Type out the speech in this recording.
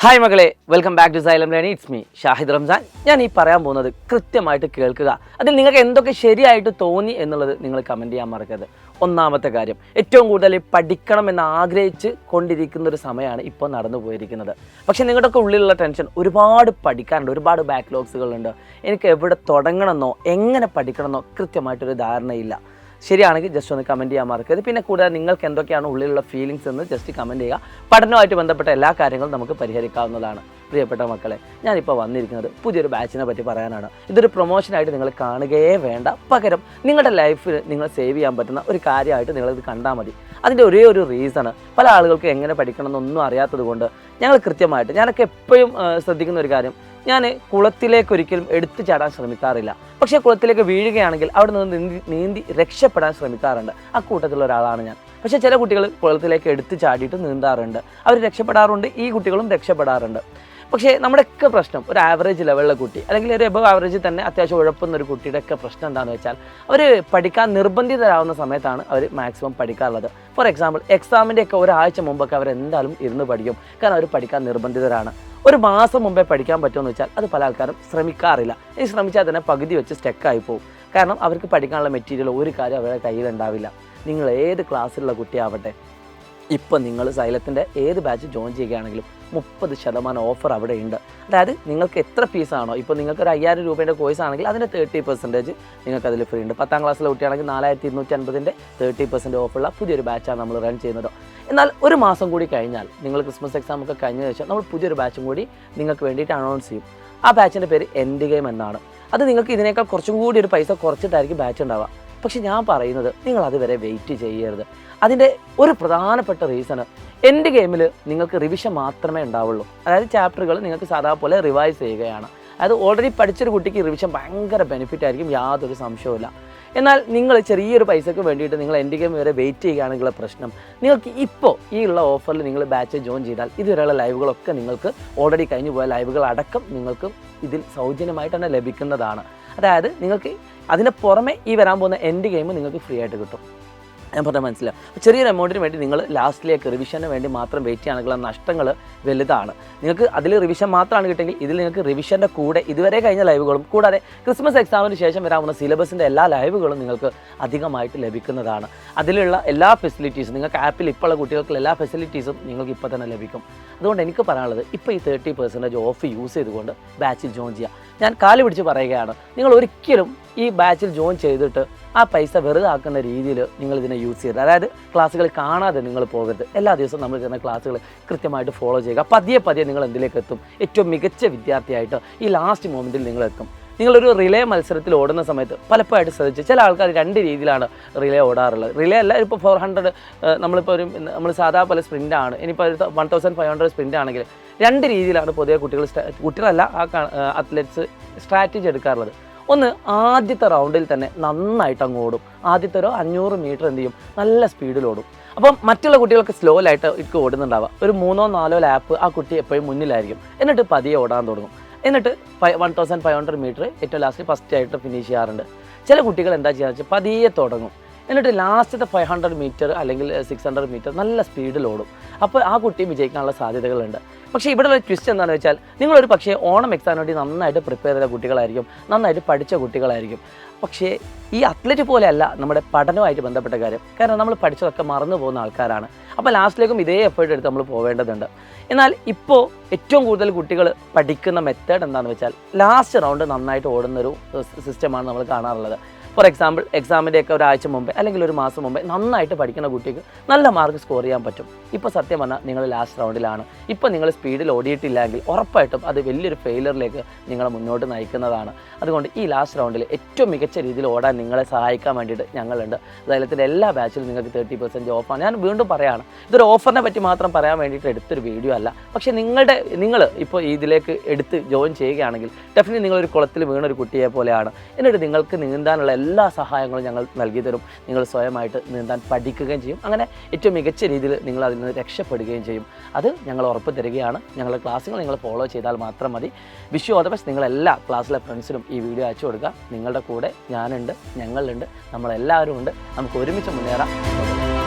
Hi മകളെ, welcome back to Xylem learning. It's me Shahid Ramzan. ഞാൻ ഈ പറയാൻ പോകുന്നത് കൃത്യമായിട്ട് കേൾക്കുക. അതിൽ നിങ്ങൾക്ക് എന്തൊക്കെ ശരിയായിട്ട് തോന്നി എന്നുള്ളത് നിങ്ങൾ കമൻറ്റ് ചെയ്യാൻ മറക്കരുത്. ഒന്നാമത്തെ കാര്യം, ഏറ്റവും കൂടുതൽ പഠിക്കണം എന്ന് ആഗ്രഹിച്ച് കൊണ്ടിരിക്കുന്ന ഒരു സമയമാണ് ഇപ്പോൾ നടന്നു പോയിരിക്കുന്നത്. പക്ഷേ നിങ്ങളുടെയൊക്കെ ഉള്ളിലുള്ള ടെൻഷൻ, ഒരുപാട് പഠിക്കാനുണ്ട്, ഒരുപാട് ബാക്ക്ലോഗ്സുകളുണ്ട്. എനിക്ക് എവിടെ തുടങ്ങണമെന്നോ എങ്ങനെ പഠിക്കണമെന്നോ കൃത്യമായിട്ടൊരു ധാരണയില്ല. ശരിയാണെങ്കിൽ ജസ്റ്റ് ഒന്ന് കമൻറ്റ് ചെയ്യാൻ മറക്കരുത്. പിന്നെ കൂടാതെ നിങ്ങൾക്ക് എന്തൊക്കെയാണ് ഉള്ളിലുള്ള ഫീലിങ്സ് എന്ന് ജസ്റ്റ് കമൻറ്റ് ചെയ്യുക. പഠനവുമായിട്ട് ബന്ധപ്പെട്ട എല്ലാ കാര്യങ്ങളും നമുക്ക് പരിഹരിക്കാവുന്നതാണ്. പ്രിയപ്പെട്ട മക്കളെ, ഞാനിപ്പോൾ വന്നിരിക്കുന്നത് പുതിയൊരു ബാച്ചിനെ പറ്റി പറയാനാണ്. ഇതൊരു പ്രൊമോഷനായിട്ട് നിങ്ങൾ കാണുകയേ വേണ്ട. പകരം നിങ്ങളുടെ ലൈഫിൽ നിങ്ങൾ സേവ് ചെയ്യാൻ പറ്റുന്ന ഒരു കാര്യമായിട്ട് നിങ്ങളിത് കണ്ടാൽ മതി. അതിൻ്റെ ഒരേ ഒരു റീസണ്, പല ആളുകൾക്ക് എങ്ങനെ പഠിക്കണം എന്നൊന്നും അറിയാത്തത് കൊണ്ട് ഞങ്ങൾ കൃത്യമായിട്ട്, ഞാനൊക്കെ എപ്പോഴും ശ്രദ്ധിക്കുന്ന ഒരു കാര്യം, ഞാൻ കുളത്തിലേക്ക് ഒരിക്കലും എടുത്തു ചാടാൻ ശ്രമിക്കാറില്ല. പക്ഷേ കുളത്തിലേക്ക് വീഴുകയാണെങ്കിൽ അവിടെ നിന്ന് നീന്തി രക്ഷപ്പെടാൻ ശ്രമിക്കാറുണ്ട്. ആ കൂട്ടത്തിലുള്ള ഒരാളാണ് ഞാൻ. പക്ഷേ ചില കുട്ടികൾ കുളത്തിലേക്ക് എടുത്തു ചാടിയിട്ട് നീന്താറുണ്ട്, അവർ രക്ഷപ്പെടാറുണ്ട്. ഈ കുട്ടികളും രക്ഷപ്പെടാറുണ്ട്. പക്ഷേ നമ്മുടെയൊക്കെ പ്രശ്നം, ഒരു ആവറേജ് ലെവലിലെ കുട്ടി അല്ലെങ്കിൽ ഒരു എബവ് ആവറേജിൽ തന്നെ അത്യാവശ്യം ഉഴപ്പുന്ന ഒരു കുട്ടിയുടെയൊക്കെ പ്രശ്നം എന്താണെന്ന് വെച്ചാൽ, അവർ പഠിക്കാൻ നിർബന്ധിതരാകുന്ന സമയത്താണ് അവർ മാക്സിമം പഠിക്കാറുള്ളത്. ഫോർ എക്സാമ്പിൾ, എക്സാമിൻ്റെയൊക്കെ ഒരാഴ്ച മുമ്പൊക്കെ അവരെന്തായാലും ഇരുന്ന് പഠിക്കും. കാരണം അവർ പഠിക്കാൻ നിർബന്ധിതരാണ്. ഒരു മാസം മുമ്പേ പഠിക്കാൻ പറ്റുമെന്ന് വെച്ചാൽ അത് പല ആൾക്കാരും ശ്രമിക്കാറില്ല. ഇനി ശ്രമിച്ചാൽ തന്നെ പകുതി വെച്ച് സ്റ്റക്കായി പോകും. കാരണം അവർക്ക് പഠിക്കാനുള്ള മെറ്റീരിയൽ ഒരു കാര്യം അവരുടെ കയ്യിലുണ്ടാവില്ല. നിങ്ങൾ ഏത് ക്ലാസ്സിലുള്ള കുട്ടിയാവട്ടെ, ഇപ്പം നിങ്ങൾ സൈലത്തിൻ്റെ ഏത് ബാച്ച് ജോയിൻ ചെയ്യുകയാണെങ്കിലും 30% ഓഫർ അവിടെ ഉണ്ട്. അതായത് നിങ്ങൾക്ക് എത്ര ഫീസാണോ, ഇപ്പോൾ നിങ്ങൾക്ക് ഒരു 5000 രൂപേൻ്റെ കോഴ്സ് ആണെങ്കിൽ അതിൻ്റെ 30% നിങ്ങൾക്കതിൽ ഫ്രീ ഉണ്ട്. 10ാം ക്ലാസ്സിലെ കുട്ടിയാണെങ്കിൽ 4250-ൻ്റെ 30% ഓഫുള്ള പുതിയൊരു ബാച്ചാണ് നമ്മൾ റൺ ചെയ്യുന്നത്. എന്നാൽ ഒരു മാസം കൂടി കഴിഞ്ഞാൽ, നിങ്ങൾ ക്രിസ്മസ് എക്സാം ഒക്കെ കഴിഞ്ഞ ശേഷം നമ്മൾ പുതിയൊരു ബാച്ചും കൂടി നിങ്ങൾക്ക് വേണ്ടിയിട്ട് അനൗൺസ് ചെയ്യും. ആ ബാച്ചിൻ്റെ പേര് എൻഡ് ഗെയിം എന്നാണ്. അത് നിങ്ങൾക്ക് ഇതിനേക്കാൾ കുറച്ചും കൂടി ഒരു പൈസ കുറച്ചിട്ടായിരിക്കും ബാച്ച് ഉണ്ടാവുക. പക്ഷെ ഞാൻ പറയുന്നത്, നിങ്ങൾ അതുവരെ വെയിറ്റ് ചെയ്യരുത്. അതിൻ്റെ ഒരു പ്രധാനപ്പെട്ട റീസണ്, എൻഡ് ഗെയിമിൽ നിങ്ങൾക്ക് റിവിഷൻ മാത്രമേ ഉണ്ടാവുള്ളൂ. അതായത് ചാപ്റ്ററുകൾ നിങ്ങൾക്ക് സാധാ പോലെ റിവൈസ് ചെയ്യുകയാണ്. അത് ഓൾറെഡി പഠിച്ചൊരു കുട്ടിക്ക് റിവിഷൻ ഭയങ്കര ബെനിഫിറ്റ് ആയിരിക്കും, യാതൊരു സംശയവുമില്ല. എന്നാൽ നിങ്ങൾ ചെറിയൊരു പൈസക്ക് വേണ്ടിയിട്ട് നിങ്ങൾ എൻഡ് ഗെയിം വരെ വെയിറ്റ് ചെയ്യുകയാണെങ്കിലുള്ള പ്രശ്നം, നിങ്ങൾക്ക് ഇപ്പോൾ ഈ ഉള്ള ഓഫറിൽ നിങ്ങൾ ബാച്ച് ജോയിൻ ചെയ്താൽ ഇതുവരെയുള്ള ലൈവുകളൊക്കെ നിങ്ങൾക്ക് ഓൾറെഡി കഴിഞ്ഞു പോയ ലൈവുകൾ അടക്കം നിങ്ങൾക്ക് ഇതിൽ സൗജന്യമായിട്ട് തന്നെ ലഭിക്കുന്നതാണ്. അതായത് നിങ്ങൾക്ക് അതിന് പുറമെ ഈ വരാൻ പോകുന്ന എൻഡ് ഗെയിം നിങ്ങൾക്ക് ഫ്രീ ആയിട്ട് കിട്ടും. ഞാൻ പറഞ്ഞാൽ മനസ്സിലാവും. ചെറിയൊരു എമൗണ്ടിന് വേണ്ടി നിങ്ങൾ ലാസ്റ്റിലേക്ക് റിവിഷന് വേണ്ടി മാത്രം വെയിറ്റ് ചെയ്യുകയാണെങ്കിൽ നഷ്ടങ്ങൾ വലുതാണ്. നിങ്ങൾക്ക് അതിൽ റിവിഷൻ മാത്രമാണ് കിട്ടുമെങ്കിൽ ഇതിൽ നിങ്ങൾക്ക് റിവിഷൻ്റെ കൂടെ ഇതുവരെ കഴിഞ്ഞ ലൈവുകളും കൂടാതെ ക്രിസ്മസ് എക്സാമിന് ശേഷം വരാവുന്ന സിലബസിൻ്റെ എല്ലാ ലൈവുകളും നിങ്ങൾക്ക് അധികമായിട്ട് ലഭിക്കുന്നതാണ്. അതിലുള്ള എല്ലാ ഫെസിലിറ്റീസും നിങ്ങൾക്ക് ആപ്പിൽ ഇപ്പോഴുള്ള കുട്ടികൾക്കുള്ള എല്ലാ ഫെസിലിറ്റീസും നിങ്ങൾക്ക് ഇപ്പോൾ തന്നെ ലഭിക്കും. അതുകൊണ്ട് എനിക്ക് പറയാനുള്ളത്, ഇപ്പോൾ ഈ 30% ഓഫ് യൂസ് ചെയ്തുകൊണ്ട് ബാച്ചിൽ ജോയിൻ ചെയ്യുക. ഞാൻ കാല് പിടിച്ച് പറയുകയാണ്, നിങ്ങൾ ഒരിക്കലും ഈ ബാച്ചിൽ ജോയിൻ ചെയ്തിട്ട് ആ പൈസ വെറുതെ ആക്കുന്ന രീതിയിൽ നിങ്ങൾ ഇതിനെ യൂസ് ചെയ്യരുത്. അതായത് ക്ലാസ്സുകൾ കാണാതെ നിങ്ങൾ പോകരുത്. എല്ലാ ദിവസവും നമ്മൾ ചെയ്യുന്ന ക്ലാസ്സുകൾ കൃത്യമായിട്ട് ഫോളോ ചെയ്യുക. പതിയെ നിങ്ങൾ എന്തിലേക്ക് എത്തും? ഏറ്റവും മികച്ച വിദ്യാർത്ഥിയായിട്ട് ഈ ലാസ്റ്റ് മൊമെൻറ്റിൽ നിങ്ങൾ എത്തും. നിങ്ങളൊരു റിലേ മത്സരത്തിൽ ഓടുന്ന സമയത്ത് പലപ്പോഴായിട്ട് ശ്രദ്ധിച്ച്, ചില ആൾക്കാർ 2 രീതിയിലാണ് റിലേ ഓടാറുള്ളത്. റിലേ അല്ല, ഇപ്പോൾ 400 നമ്മളിപ്പോൾ നമ്മൾ സാധാ പോലെ സ്പ്രിൻ്റ് ആണ്, ഇനിയിപ്പോൾ 1500 സ്പ്രിൻ്റ് ആണെങ്കിൽ 2 രീതിയിലാണ് പൊതുവെ കുട്ടികളല്ല അത്ലറ്റ്സ് സ്ട്രാറ്റജി എടുക്കാറുള്ളത്. ഒന്ന്, ആദ്യത്തെ റൗണ്ടിൽ തന്നെ നന്നായിട്ട് അങ്ങ് ഓടും. ആദ്യത്തെ ഒരു 500 മീറ്റർ എന്ത് ചെയ്യും, നല്ല സ്പീഡിൽ ഓടും. അപ്പം മറ്റുള്ള കുട്ടികൾക്ക് സ്ലോയിലായിട്ട് ഇട്ട് ഓടുന്നുണ്ടാവുക. ഒരു 3-4 ലാപ്പ് ആ കുട്ടി എപ്പോഴും മുന്നിലായിരിക്കും. എന്നിട്ട് പതിയെ ഓടാൻ തുടങ്ങും. എന്നിട്ട് 1500 മീറ്റർ ഏറ്റവും ലാസ്റ്റ് ഫസ്റ്റ് ആയിട്ട് ഫിനിഷ് ചെയ്യാറുണ്ട്. ചില കുട്ടികൾ എന്താ ചെയ്യുക വെച്ചാൽ പതിയെ തുടങ്ങും. എന്നിട്ട് ലാസ്റ്റത്തെ 500 മീറ്റർ അല്ലെങ്കിൽ 600 മീറ്റർ നല്ല സ്പീഡിൽ ഓടും. അപ്പോൾ ആ കുട്ടി വിജയിക്കാനുള്ള സാധ്യതകളുണ്ട്. പക്ഷേ ഇവിടെ ഒരു ട്വിസ്റ്റ് എന്താണെന്ന് വെച്ചാൽ, നിങ്ങളൊരു പക്ഷേ ഓണം എക്സാമിന് വേണ്ടി നന്നായിട്ട് പ്രിപ്പയർ ചെയ്ത കുട്ടികളായിരിക്കും, നന്നായിട്ട് പഠിച്ച കുട്ടികളായിരിക്കും. പക്ഷേ ഈ അത്ലറ്റ് പോലെയല്ല നമ്മുടെ പഠനവുമായിട്ട് ബന്ധപ്പെട്ട കാര്യം. കാരണം നമ്മൾ പഠിച്ചതൊക്കെ മറന്നു പോകുന്ന ആൾക്കാരാണ്. അപ്പോൾ ലാസ്റ്റിലേക്കും ഇതേ എഫേർട്ട് എടുത്ത് നമ്മൾ പോവേണ്ടതുണ്ട്. എന്നാൽ ഇപ്പോൾ ഏറ്റവും കൂടുതൽ കുട്ടികൾ പഠിക്കുന്ന മെത്തേഡ് എന്താണെന്ന് വെച്ചാൽ, ലാസ്റ്റ് റൗണ്ട് നന്നായിട്ട് ഓടുന്നൊരു സിസ്റ്റമാണ് നമ്മൾ കാണാറുള്ളത്. ഫോർ എക്സാമ്പിൾ, എക്സാമിൻ്റെയൊക്കെ ഒരാഴ്ച മുമ്പേ അല്ലെങ്കിൽ ഒരു മാസം മുമ്പേ നന്നായിട്ട് പഠിക്കുന്ന കുട്ടിക്ക് നല്ല മാർക്ക് സ്കോർ ചെയ്യാൻ പറ്റും. ഇപ്പോൾ സത്യം പറഞ്ഞാൽ നിങ്ങൾ ലാസ്റ്റ് റൗണ്ടിലാണ്. ഇപ്പോൾ നിങ്ങൾ സ്പീഡിൽ ഓടിയിട്ടില്ലെങ്കിൽ ഉറപ്പായിട്ടും അത് വലിയൊരു ഫെയിലിയറിലേക്ക് നിങ്ങളെ മുന്നോട്ട് നയിക്കുന്നതാണ്. അതുകൊണ്ട് ഈ ലാസ്റ്റ് റൗണ്ടിൽ ഏറ്റവും മികച്ച രീതിയിൽ ഓടാൻ നിങ്ങളെ സഹായിക്കാൻ വേണ്ടിയിട്ട് ഞങ്ങളുണ്ട്. സൈലത്തിൻ്റെ എല്ലാ ബാച്ചിലും നിങ്ങൾക്ക് 30% ഓഫാണ്. ഞാൻ വീണ്ടും പറയുകയാണ്, ഇതൊരു ഓഫറിനെ പറ്റി മാത്രം പറയാൻ വേണ്ടിയിട്ട് എടുത്തൊരു വീഡിയോ അല്ല. പക്ഷേ നിങ്ങൾ ഇപ്പോൾ ഇതിലേക്ക് എടുത്ത് ജോയിൻ ചെയ്യുകയാണെങ്കിൽ ഡെഫിനറ്റ്ലി നിങ്ങളൊരു കുളത്തിൽ വീണൊരു കുട്ടിയെ പോലെയാണ്. എന്നിട്ട് നിങ്ങൾക്ക് നീന്താനുള്ള എല്ലാ സഹായങ്ങളും ഞങ്ങൾ നൽകി തരും. നിങ്ങൾ സ്വയമായിട്ട് നീന്താൻ പഠിക്കുകയും ചെയ്യും. അങ്ങനെ ഏറ്റവും മികച്ച രീതിയിൽ നിങ്ങൾ അതിൽ നിന്ന് രക്ഷപ്പെടുകയും ചെയ്യും. അത് ഞങ്ങൾ ഉറപ്പ് തരികയാണ്. ഞങ്ങളുടെ ക്ലാസ്സുകൾ നിങ്ങൾ ഫോളോ ചെയ്താൽ മാത്രം മതി. Wish you all the best. നിങ്ങളെല്ലാ ക്ലാസ്സിലെ ഫ്രണ്ട്സിനും ഈ വീഡിയോ അയച്ചു കൊടുക്കുക. നിങ്ങളുടെ കൂടെ ഞാനുണ്ട്, ഞങ്ങളുണ്ട്, നമ്മളെല്ലാവരും ഉണ്ട്. നമുക്ക് ഒരുമിച്ച് മുന്നേറാം.